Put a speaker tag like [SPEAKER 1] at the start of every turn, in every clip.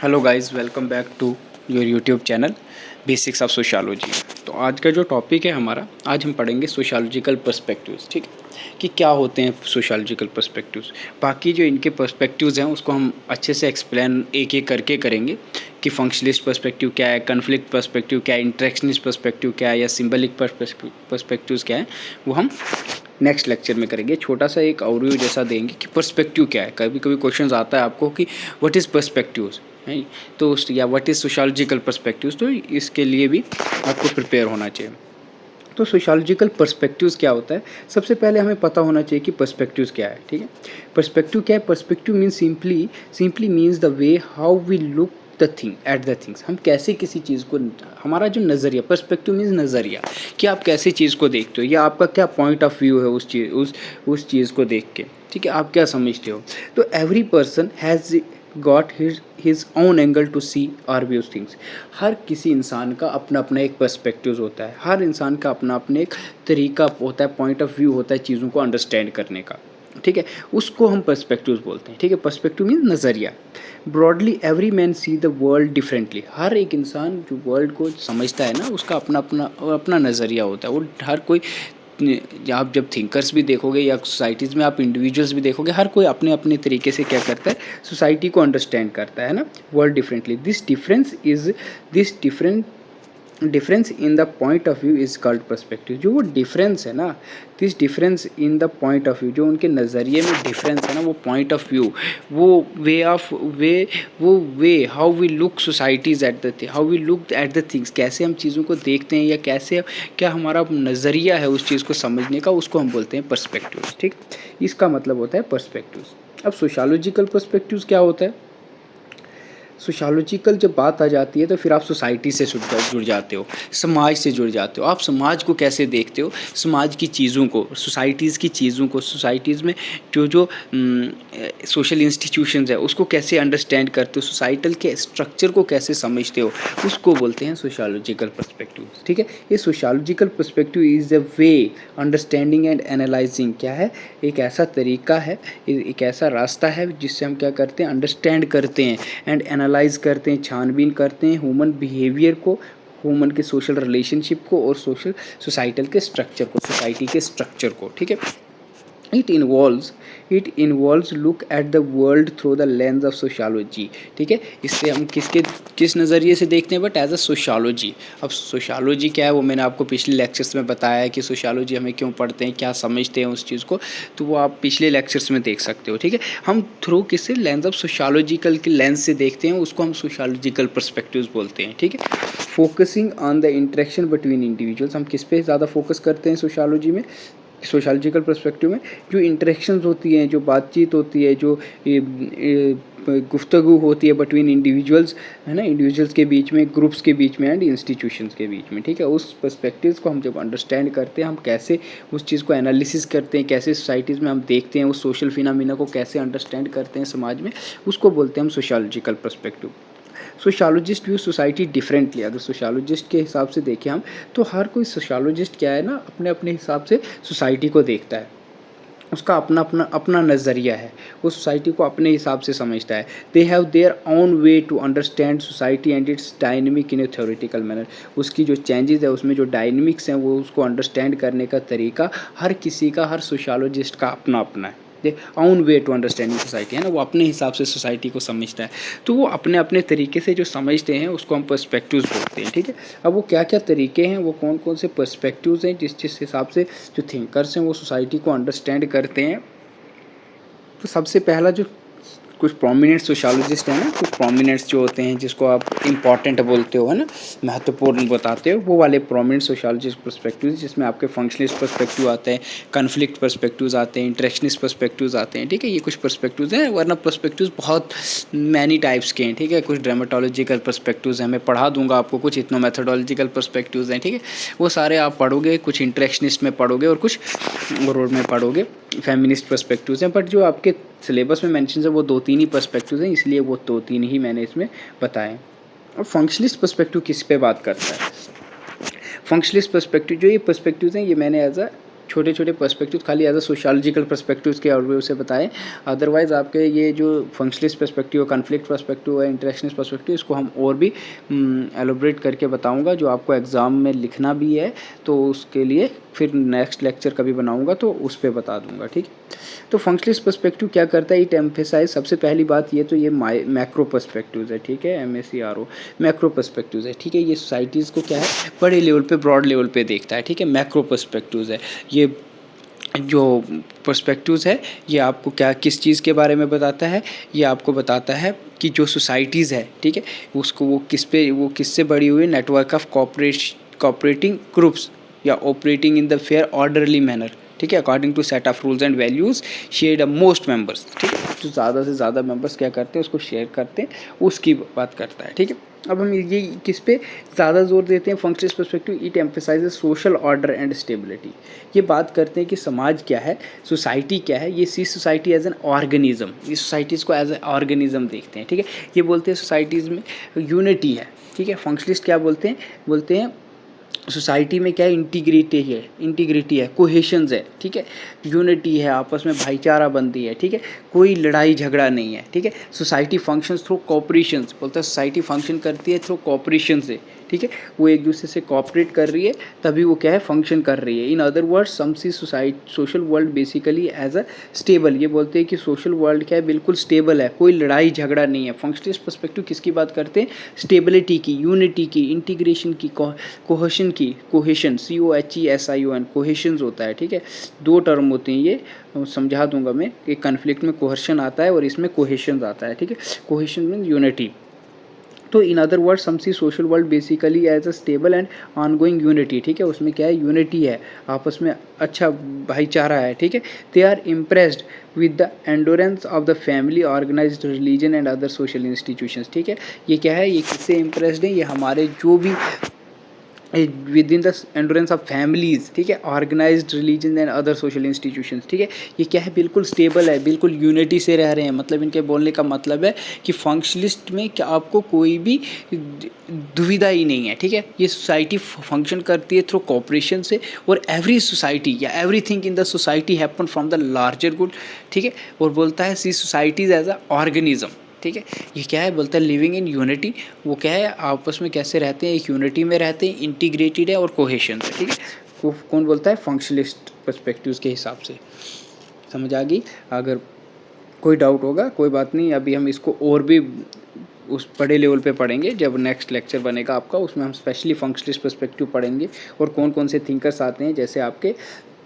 [SPEAKER 1] Hello guys, welcome back to your YouTube channel basics of sociology. तो आज का जो टॉपिक है हमारा, आज हम पढ़ेंगे सोशियोलॉजिकल पर्सपेक्टिव्स। ठीक है कि क्या होते हैं सोशियोलॉजिकल पर्सपेक्टिव्स। बाकी जो इनके पर्सपेक्टिव्स हैं उसको हम अच्छे से एक्सप्लेन एक एक करके करेंगे कि फंक्शनलिस्ट पर्सपेक्टिव क्या है, कन्फ्लिक्ट पर्सपेक्टिव क्या है, इंटरेक्शनिस्ट पर्सपेक्टिव क्या है या सिंबलिक पर्सपेक्टिव्स क्या है, वो हम नेक्स्ट लेक्चर में करेंगे। छोटा सा एक ओवरव्यू जैसा देंगे कि पर्सपेक्टिव क्या है। कभी कभी क्वेश्चन आता है आपको कि व्हाट इज़ पर्सपेक्टिव्स है, तो या व्हाट इज़ सोशियोलॉजिकल पर्सपेक्टिव्स, तो इसके लिए भी आपको प्रिपेयर होना चाहिए। तो सोशियोलॉजिकल पर्सपेक्टिव्स क्या होता है, सबसे पहले हमें पता होना चाहिए कि पर्सपेक्टिव्स क्या है। ठीक है, पर्सपेक्टिव क्या है? Perspective means simply means the way how we look the thing at the things. हम कैसे किसी चीज़ को, हमारा जो नज़रिया, पर्सपेक्टिव मीन्स नज़रिया कि आप कैसे चीज़ को देखते हो या आपका क्या पॉइंट ऑफ व्यू है उस चीज़ को देख के। ठीक है, आप क्या समझते हो। तो every person has got his own angle to see or view things. हर किसी इंसान का अपना अपना एक पर्सपेक्टिव होता है, हर इंसान का अपना अपना एक तरीका होता है, पॉइंट ऑफ व्यू होता है चीज़ों को अंडरस्टैंड करने का। ठीक है, उसको हम पर्सपेक्टिव बोलते हैं। ठीक है, पर्सपेक्टिव मीन्स नज़रिया। Broadly every man see the world differently. हर एक इंसान जो वर्ल्ड को समझता है ना, उसका अपना अपना अपना नज़रिया होता है। वो हर कोई, आप जब थिंकर्स भी देखोगे या सोसाइटीज़ में आप इंडिविजुअल्स भी देखोगे, हर कोई अपने अपने तरीके से क्या करता है, सोसाइटी को अंडरस्टैंड करता है ना, world differently. This difference in the point of view is called perspective. जो वो डिफरेंस है ना, this difference in the point of view, जो उनके नज़रिए में डिफरेंस है ना, वो पॉइंट ऑफ व्यू, वो way how we look societies at the how we look at the things, कैसे हम चीज़ों को देखते हैं या कैसे क्या हमारा नज़रिया है उस चीज़ को समझने का, उसको हम बोलते हैं पर्सपेक्टिव्स। ठीक, इसका मतलब होता है पर्सपेक्टिव्स। अब सोशियोलॉजिकल पर्सपेक्टिव्स क्या होता है? सोशियोलॉजिकल जब बात आ जाती है तो फिर आप सोसाइटी से जुड़ जाते हो, समाज से जुड़ जाते हो। आप समाज को कैसे देखते हो, समाज की चीज़ों को, सोसाइटीज़ की चीज़ों को, सोसाइटीज़ में जो सोशल इंस्टीट्यूशंस है उसको कैसे अंडरस्टैंड करते हो, सोसाइटल के स्ट्रक्चर को कैसे समझते हो, उसको बोलते हैं सोशियोलॉजिकल पर्सपेक्टिव। ठीक है, ये sociological perspective is the way understanding and analysing. क्या है? एक ऐसा तरीका है, एक ऐसा रास्ता है जिससे हम क्या करते हैं, अंडरस्टैंड करते हैं एंड एनालाइज करते हैं, छानबीन करते हैं ह्यूमन बिहेवियर को, ह्यूमन के सोशल रिलेशनशिप को और सोसाइटल के स्ट्रक्चर को, सोसाइटी के स्ट्रक्चर को। ठीक है, it involves look at the world through the lens of sociology. ठीक है, इससे हम किस नज़रिए से देखते हैं, बट एज अ सोशियोलॉजी। अब सोशियोलॉजी क्या है वो मैंने आपको पिछले लेक्चर्स में बताया है कि सोशियोलॉजी हमें क्यों पढ़ते हैं, क्या समझते हैं उस चीज़ को, तो वो आप पिछले लेक्चर्स में देख सकते हो। ठीक है, हम थ्रू किससे, लेंस ऑफ सोशियोलॉजिकल के लेंस से देखते हैं, उसको हम सोशियोलॉजिकल पर्सपेक्टिव्स बोलते हैं। ठीक है, focusing on the interaction between individuals. हम किस पे ज़्यादा फोकस करते हैं सोशियोलॉजी में, सोशियोलॉजिकल पर्सपेक्टिव में? जो इंटरेक्शंस होती हैं, जो बातचीत होती है, जो गुफ्तगू होती है बिटवीन इंडिविजुअल्स, है ना, इंडिविजुअल्स के बीच में, ग्रुप्स के बीच में एंड इंस्टीट्यूशंस के बीच में। ठीक है, उस पर्सपेक्टिव्स को हम जब अंडरस्टैंड करते हैं, हम कैसे उस चीज़ को एनालिसिस करते हैं, कैसे सोसाइटीज़ में हम देखते हैं उस सोशल फिनोमिना को, कैसे अंडरस्टैंड करते हैं समाज में, उसको बोलते हैं हम sociological perspective. Sociologist view society differently. अगर सोशियोलॉजिस्ट के हिसाब से देखें हम, तो हर कोई सोशियोलॉजिस्ट क्या है ना, अपने अपने हिसाब से सोसाइटी को देखता है, उसका अपना अपना अपना नज़रिया है, वो सोसाइटी को अपने हिसाब से समझता है। They have their own way to understand society and its dynamic in a theoretical manner. उसकी जो चेंजेस है, उसमें जो डायनेमिक्स हैं, वो उसको अंडरस्टैंड करने का तरीका हर किसी का, हर सोशियोलॉजिस्ट का अपना अपना है। Their own way to understanding society, है ना, वो अपने हिसाब से सोसाइटी को समझता है। तो वो अपने अपने तरीके से जो समझते हैं उसको हम पर्सपेक्टिव्स बोलते हैं। ठीक है, अब वो क्या क्या तरीके हैं, वो कौन कौन से पर्सपेक्टिव्स हैं, जिस हिसाब से जो थिंकर्स हैं वो सोसाइटी को अंडरस्टैंड करते हैं। तो सबसे पहला जो कुछ प्रोमिनेंट सोशियोलॉजिस्ट हैं ना, कुछ प्रोमिनेंट्स जो होते हैं जिसको आप इम्पॉर्टेंट बोलते हो, है ना, महत्वपूर्ण बताते हो, वो वाले प्रोमिनेंट सोशियोलॉजिस्ट पर्सपेक्टिव्स, जिसमें आपके फंक्शनलिस्ट पर्सपेक्टिव आते हैं, कन्फ्लिक्ट पर्सपेक्टिव्स आते हैं, इंटरेक्शनिस्ट पर्सपेक्टिव्स आते हैं। ठीक है, ये कुछ पर्सपेक्टिव्स हैं, वरना पर्सपेक्टिव्स बहुत मैनी टाइप्स के हैं। ठीक है, कुछ ड्रामेटोलॉजिकल पर्सपेक्टिव्स हैं, मैं पढ़ा दूंगा आपको, कुछ इथनो मैथोडोलॉजिकल पर्सपेक्टिव्स हैं। ठीक है, वो सारे आप पढ़ोगे, कुछ इंटरेक्शनिस्ट में पढ़ोगे और कुछ रोड में पढ़ोगे, फेमिनिस्ट पर्सपेक्टिव्स हैं। बट जो आपके सिलेबस में मेंशन है वो 2-3 ही पर्सपेक्टिव्स हैं, इसलिए वो 2-3 ही मैंने इसमें बताए। और फंक्शनलिस्ट पर्सपेक्टिव किस पे बात करता है? फंक्शनलिस्ट पर्सपेक्टिव, जो ये पर्सपेक्टिव्स हैं, ये मैंने एज अ छोटे छोटे पर्सपेक्टिव खाली एज अ सोशियोलॉजिकल पर्सपेक्टिव्स के और से बताएं। अदरवाइज़ आपके ये जो फंक्शनलिस्ट पर्सपेक्टिव, कॉन्फ्लिक्ट पर्सपेक्टिव है, इंटरेक्शनिस्ट पर्सपेक्टिव, इसको हम और भी एलोबरेट करके बताऊंगा, जो आपको एग्ज़ाम में लिखना भी है, तो उसके लिए फिर नेक्स्ट लेक्चर कभी बनाऊंगा तो उस पर बता दूंगा, ठीक है। तो फंक्शनलिस्ट पर्सपेक्टिव क्या करता है, इट एम्फेसाइज, सबसे पहली बात ये तो ये मैक्रो पर्सपेक्टिव्स है, ठीक है, MACRO मैक्रो पर्सपेक्टिव्स है, ठीक है। ये सोसाइटीज़ को क्या है, बड़े लेवल पे, ब्रॉड लेवल पे देखता है, ठीक है। मैक्रो पर्सपेक्टिव्स है ये, जो पर्सपेक्टिव्स है ये आपको क्या, किस चीज़ के बारे में बताता है, ये आपको बताता है कि जो सोसाइटीज़ है, ठीक है, उसको वो किससे बड़ी हुई, नेटवर्क ऑफ कोऑपरेटिंग ग्रुप्स या operating in the fair orderly manner, ठीक है, according to set of rules and values shared most members, ठीक है। जो ज़्यादा से ज़्यादा मेंबर्स क्या करते हैं, उसको शेयर करते हैं, उसकी बात करता है, ठीक है। अब हम ये किस पे ज़्यादा जोर देते हैं, functionalist perspective, it emphasises social order and stability. ये बात करते हैं कि समाज क्या है, सोसाइटी क्या है, ये सी सोसाइटी एज एन ऑर्गेनिज्म, ये सोसाइटीज़ को एज ए ऑर्गेनिज्म देखते हैं, ठीक है। ये बोलते हैं सोसाइटीज़ में यूनिटी है, ठीक है। फंक्शनलिस्ट क्या बोलते हैं सोसाइटी में क्या है, इंटीग्रिटी है, कोहेशंस है, ठीक है, यूनिटी है, आपस में भाईचारा बंदी है, ठीक है, कोई लड़ाई झगड़ा नहीं है, ठीक है। सोसाइटी फंक्शंस थ्रू कोऑपरेशन, बोलता है सोसाइटी फंक्शन करती है थ्रू कोऑपरेशन से, ठीक है, वो एक दूसरे से कोऑपरेट कर रही है तभी वो क्या है, फंक्शन कर रही है। In other words some see social world basically as a stable, ये बोलते हैं कि सोशल वर्ल्ड क्या है, बिल्कुल स्टेबल है, कोई लड़ाई झगड़ा नहीं है। फंक्शनलिस्ट पर्सपेक्टिव किसकी बात करते हैं, स्टेबिलिटी की, यूनिटी की, इंटीग्रेशन की, कोहेशन की, कोहेशन COHESION कोहेशंस होता है, ठीक है। दो टर्म होते हैं ये, समझा दूंगा मैं। एक कन्फ्लिक्ट में कोहेशन आता है और इसमें कोहेशन आता है, ठीक है। Cohesion mean unity. तो in other words some see social world basically as a stable and ongoing unity, ठीक है, उसमें क्या है, यूनिटी है, आपस में अच्छा भाईचारा है, ठीक है। They are impressed with the endurance of the family, organised religion and other social institutions, ठीक है। ये क्या है, ये किससे इम्प्रेस्ड है, ये हमारे जो भी with in the endurance of families, ठीक है, organised religion and other social institutions, ठीक है। ये क्या है, बिल्कुल स्टेबल है, बिल्कुल यूनिटी से रह रहे हैं। मतलब इनके बोलने का मतलब है कि फंक्शनलिस्ट में क्या आपको कोई भी दुविधा ही नहीं है, ठीक है। ये सोसाइटी फंक्शन करती है थ्रू कोऑपरेशन से, और एवरी सोसाइटी या everything in the society happen from the larger good, ठीक है। और बोलता है सी सोसाइटीज एज अ ऑर्गेनिज्म, ठीक है। ये क्या है, बोलता है लिविंग इन यूनिटी, वो क्या है, आपस में कैसे रहते हैं, एक यूनिटी में रहते हैं, इंटीग्रेटेड है और कोहेशन है, ठीक है। वो कौन बोलता है, फंक्शनलिस्ट पर्सपेक्टिव्स के हिसाब से। समझ आ गई? अगर कोई डाउट होगा कोई बात नहीं, अभी हम इसको और भी उस बड़े लेवल पे पढ़ेंगे, जब नेक्स्ट लेक्चर बनेगा आपका, उसमें हम स्पेशली फंक्शनलिस्ट पर्सपेक्टिव पढ़ेंगे और कौन कौन से थिंकर्स आते हैं। जैसे आपके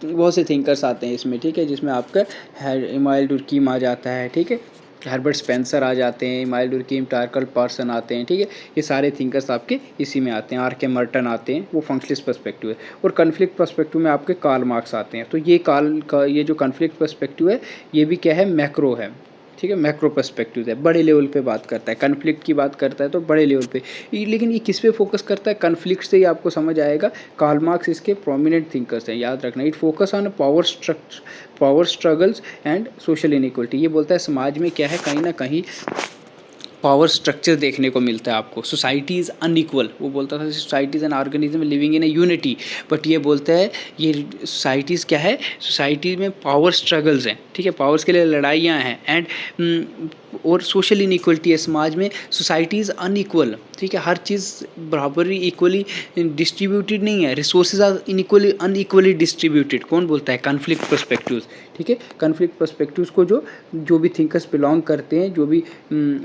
[SPEAKER 1] बहुत से थिंकर्स आते हैं इसमें, ठीक है, जिसमें आपका इमानुएल डुर्कीम आ जाता है, ठीक है, हर्बर्ट स्पेंसर आ जाते हैं, इमानुएल डुर्कीम, टार्कल पार्सन आते हैं, ठीक है। ये सारे थिंकर्स आपके इसी में आते हैं। RK मर्टन आते हैं, वो फंक्शनलिस्ट पर्सपेक्टिव है। और कन्फ्लिक्ट पर्सपेक्टिव में आपके कार्ल मार्क्स आते हैं। तो ये जो कन्फ्लिक्ट पर्सपेक्टिव है, ये भी क्या है, मैक्रो है, ठीक है, मैक्रो पर्सपेक्टिव है, बड़े लेवल पे बात करता है, कन्फ्लिक्ट की बात करता है तो बड़े लेवल पे। लेकिन ये किस पे फोकस करता है, कन्फ्लिक्ट से ही आपको समझ आएगा। कार्ल मार्क्स इसके प्रोमिनेंट थिंकर्स हैं, याद रखना। It focus on power struggles and social inequality. ये बोलता है समाज में क्या है, कहीं ना कहीं पावर स्ट्रक्चर देखने को मिलता है आपको। सोसाइटी इज़ अनइक्वल, वो बोलता था society is an organism living in A unity, but ये बोलता है ये सोसाइटीज़ क्या है, सोसाइटी में पावर स्ट्रगल्स हैं, ठीक है, पावर्स के लिए लड़ाइयाँ हैं, एंड और सोशल इनइक्वलिटी है समाज में। सोसाइटी इज़ अनइक्वल, ठीक है, हर चीज़ बराबरी इक्वली डिस्ट्रीब्यूटेड नहीं है, रिसोर्सेज आर अनइक्वली डिस्ट्रीब्यूटेड। कौन बोलता है, कन्फ्लिक्ट पर्सपेक्टिव्स, ठीक है। कन्फ्लिक्ट पर्सपेक्टिव्स को जो भी थिंकर्स बिलोंग करते हैं, जो भी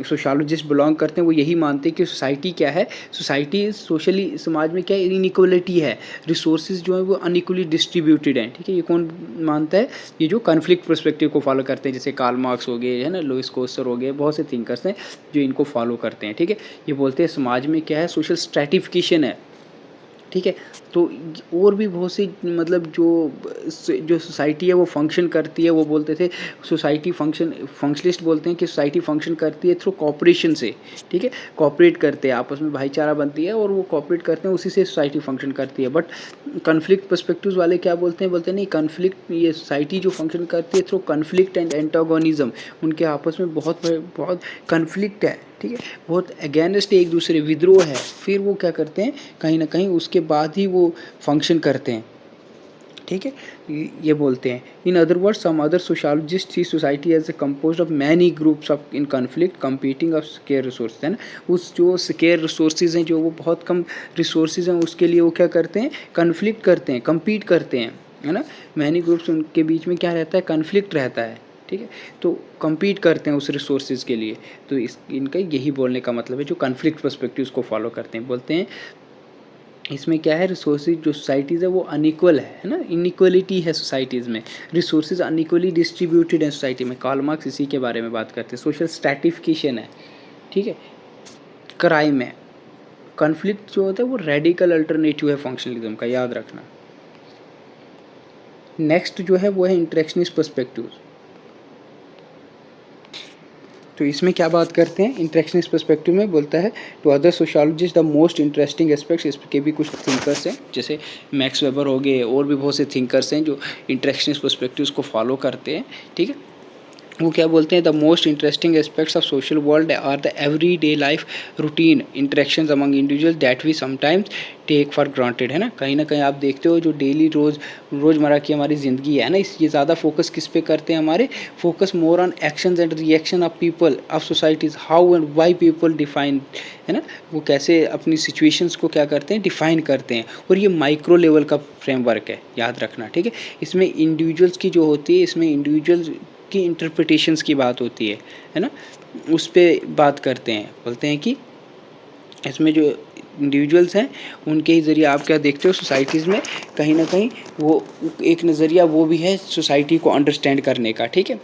[SPEAKER 1] सोशोलॉजिस्ट बिलोंग करते हैं, वो यही मानते हैं कि सोसाइटी क्या है, सोसाइटी सोशली, समाज में क्या इनइक्वलिटी है, रिसोर्सेज जो है वो अनइक्वली डिस्ट्रीब्यूटेड हैं, ठीक है। ये कौन मानता है, ये जो कन्फ्लिक्ट पर्सपेक्टिव को फॉलो करते हैं, जैसे कार्ल मार्क्स हो गए, है ना, लुईस कोस्टर हो गए, बहुत से थिंकर्स हैं जो इनको फॉलो करते हैं, ठीक है। ये बोलते हैं समाज में क्या है, सोशल स्ट्रैटिफिकेशन है, ठीक है। तो और भी बहुत सी, मतलब जो सोसाइटी है वो फंक्शन करती है, वो बोलते थे सोसाइटी फंक्शनलिस्ट बोलते हैं कि सोसाइटी फंक्शन करती है थ्रू कॉपरेशन से, ठीक है, कॉपरेट करते हैं, आपस में भाईचारा बनती है और वो कॉपरेट करते हैं, उसी से सोसाइटी फंक्शन करती है। बट कन्फ्लिक्ट पर्सपेक्टिव्स वाले क्या बोलते हैं नहीं, कन्फ्लिक्ट, ये सोसाइटी जो फंक्शन करती है थ्रू कन्फ्लिक्ट एंड एंटागोनिज्म, उनके आपस में बहुत कन्फ्लिक्ट है, ठीक है, बहुत अगेंस्ट एक दूसरे, विद्रोह है, फिर वो क्या करते हैं, कहीं ना कहीं उसके बाद ही वो फंक्शन करते हैं। ठीक है, ये बोलते हैं। In other words some other sociologist see society as a composed of many groups of in conflict competing of scarce resource, है ना। उस जो स्केयर रिसोर्सेज हैं, जो वो बहुत कम रिसोर्सेज हैं, उसके लिए वो क्या करते हैं, कन्फ्लिक्ट करते हैं, कम्पीट करते हैं, है ना। मैनी ग्रुप्स, उनके बीच में क्या रहता है, कन्फ्लिक्ट रहता है, ठीक है। तो कम्पीट करते हैं उस रिसोर्सेज के लिए। तो इस इनका यही बोलने का मतलब है, जो कन्फ्लिक्ट पर्सपेक्टिव्स को फॉलो करते हैं। बोलते हैं इसमें क्या है, रिसोर्सेज जो सोसाइटीज़ है वो अनइक्वल है ना, इनइक्वलिटी है सोसाइटीज़ में, रिसोर्सेज अनइक्वली डिस्ट्रीब्यूटेड है सोसाइटी में। कार्ल मार्क्स इसी के बारे में बात करते हैं। सोशल स्ट्रैटिफिकेशन है, ठीक है। क्राइम है। कॉन्फ्लिक्ट जो होता है वो रेडिकल अल्टरनेटिव है फंक्शनलिज्म का, याद रखना। नेक्स्ट जो है वो है इंटरेक्शनिस्ट पर्सपेक्टिव। तो इसमें क्या बात करते हैं, इंटरेक्शनिस्ट पर्सपेक्टिव में बोलता है to other sociologist the most interesting aspects, इसके भी कुछ थिंकर्स हैं जैसे मैक्स वेबर हो गए, और भी बहुत से थिंकर्स हैं जो इंटरेक्शनिस्ट पर्सपेक्टिव्स को फॉलो करते हैं, ठीक है। वो क्या बोलते हैं, the most interesting aspects of social world are the everyday life routine interactions among individual that we sometimes take for granted, है ना कहीं आप देखते हो जो डेली रोज़मर्रा की हमारी ज़िंदगी है ना, इस ये ज़्यादा फोकस किस पे करते हैं, हमारे focus more on actions and reaction of people of societies, how and why people define, है ना, वो कैसे अपनी सिचुएशंस को क्या करते हैं, डिफाइन करते हैं। और ये माइक्रो लेवल का फ्रेमवर्क है, याद रखना, ठीक है। इसमें इंडिविजुअल्स की जो होती है, इसमें इंडिविजुअल्स की इंटरप्रिटेशंस की बात होती है ना, उस पे बात करते हैं। बोलते हैं कि इसमें जो इंडिविजुअल्स हैं उनके ही ज़रिए आप क्या देखते हो सोसाइटीज़ में, कहीं ना कहीं वो एक नज़रिया वो भी है सोसाइटी को अंडरस्टैंड करने का, ठीक है।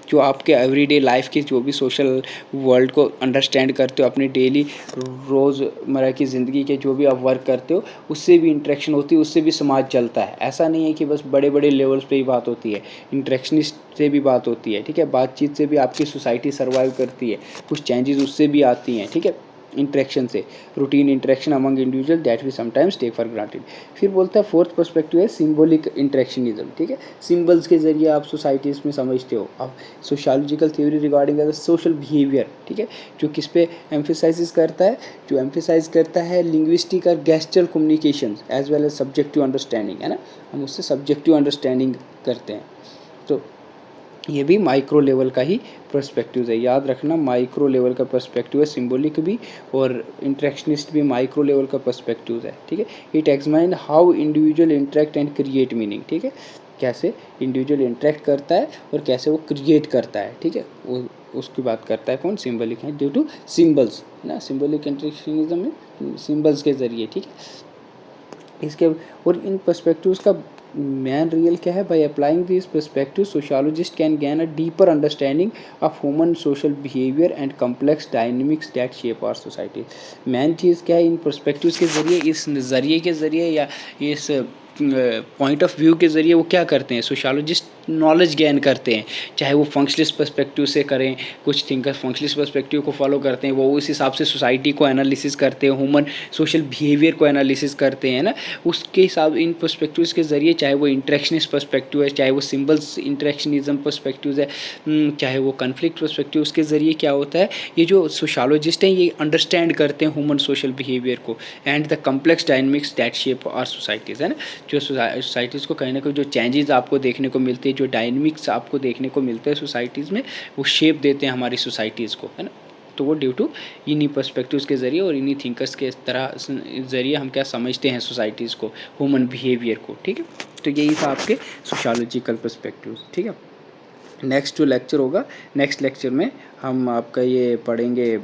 [SPEAKER 1] जो आपके एवरीडे लाइफ की जो भी सोशल वर्ल्ड को अंडरस्टैंड करते हो, अपनी डेली रोज़मर्रा की ज़िंदगी के जो भी आप वर्क करते हो, उससे भी इंटरेक्शन होती है, उससे भी समाज चलता है। ऐसा नहीं है कि बस बड़े बड़े लेवल्स पे ही बात होती है, इंटरेक्शनिस्ट से भी बात होती है, ठीक है। बातचीत से भी आपकी सोसाइटी सर्वाइव करती है, कुछ चेंजेस उससे भी आती हैं, ठीक है। इंटरेक्शन से, routine interaction among individual that we sometimes take for granted. फिर बोलता है फोर्थ पर्सपेक्टिव है सिंबॉलिक इंटरेक्शनिज्म, ठीक है। सिंबल्स के जरिए आप सोसाइटीज़ में समझते हो, आप sociological theory regarding as social behaviour, ठीक है, जो किस पे एम्फेसाइज करता है, जो एम्फेसाइज करता है लिंग्विस्टिक और गेस्चरल communication as well as subjective understanding, है ना, हम उससे सब्जेक्टिव अंडरस्टैंडिंग करते हैं। तो ये भी माइक्रो लेवल का ही पर्सपेक्टिव है, याद रखना, माइक्रो लेवल का पर्सपेक्टिव है, सिंबॉलिक भी और इंटरेक्शनिस्ट भी माइक्रो लेवल का पर्सपेक्टिव है, ठीक है। It examine how individual interact and create meaning, ठीक है, कैसे इंडिविजुअल इंटरेक्ट करता है और कैसे वो क्रिएट करता है, ठीक है। वो उसकी बात करता है कौन, सिंबॉलिक है, ड्यू टू सिंबल्स, है ना, सिंबॉलिक इंटरेक्शनिज्म में सिंबल्स के जरिए, ठीक है। इसके और इन पर्सपेक्टिव्स का मैन रियल क्या है, by applying this perspective sociologist can gain a deeper understanding of human social behaviour and complex dynamics that shape our society. Main चीज़ क्या है, इन पर्सपेक्टिव्स के ज़रिए, इस नज़रिए के ज़रिए या इस पॉइंट ऑफ व्यू के ज़रिए वो क्या करते हैं, सोशियोलॉजिस्ट नॉलेज गेन करते हैं, चाहे वो फंक्शनलिस्ट पर्सपेक्टिव से करें, कुछ थिंकर्स फंक्शनलिस्ट पर्सपेक्टिव को फॉलो करते हैं, वो उस हिसाब से सोसाइटी को एनालिसिस करते हैं, ह्यूमन सोशल बिहेवियर को एनालिसिस करते हैं ना, उसके हिसाब इन पर्सपेक्टिव्स के ज़रिए, चाहे वो इंटरेक्शनिस्ट पर्सपेक्टिव है, चाहे वो सिंबल्स इंटरेक्शनिज्म पर्सपेक्टिव है, चाहे वो कन्फ्लिक्ट पर्सपेक्टिव, उसके ज़रिए क्या होता है, ये जो सोशियोलॉजिस्ट हैं ये अंडरस्टैंड करते हैं ह्यूमन सोशल बिहेवियर को and the complex dynamics that shape our societies, है ना, जो सोसाइटीज़ को कहीं ना कहीं जो चेंजेस आपको देखने को मिलते हैं, जो डायनेमिक्स आपको देखने को मिलते हैं सोसाइटीज़ में, वो शेप देते हैं हमारी सोसाइटीज़ को, है ना। तो वो ड्यू टू इन्हीं पर्सपेक्टिव्स के ज़रिए और इन्हीं थिंकर्स के तरह ज़रिए हम क्या समझते हैं सोसाइटीज़ को, ह्यूमन बिहेवियर को, ठीक है। तो यही था आपके सोशियोलॉजिकल पर्सपेक्टिव्स, ठीक है। नेक्स्ट जो लेक्चर होगा, नेक्स्ट लेक्चर में हम आपका ये पढ़ेंगे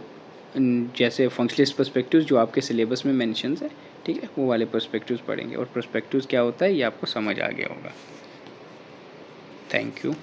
[SPEAKER 1] जैसे फंक्शनलिस्ट पर्सपेक्टिव्स जो आपके सिलेबस में मेंशन्स है, ठीक है, वो वाले पर्सपेक्टिव्स पढ़ेंगे और पर्सपेक्टिव्स क्या होता है ये आपको समझ आ गया होगा। Thank you.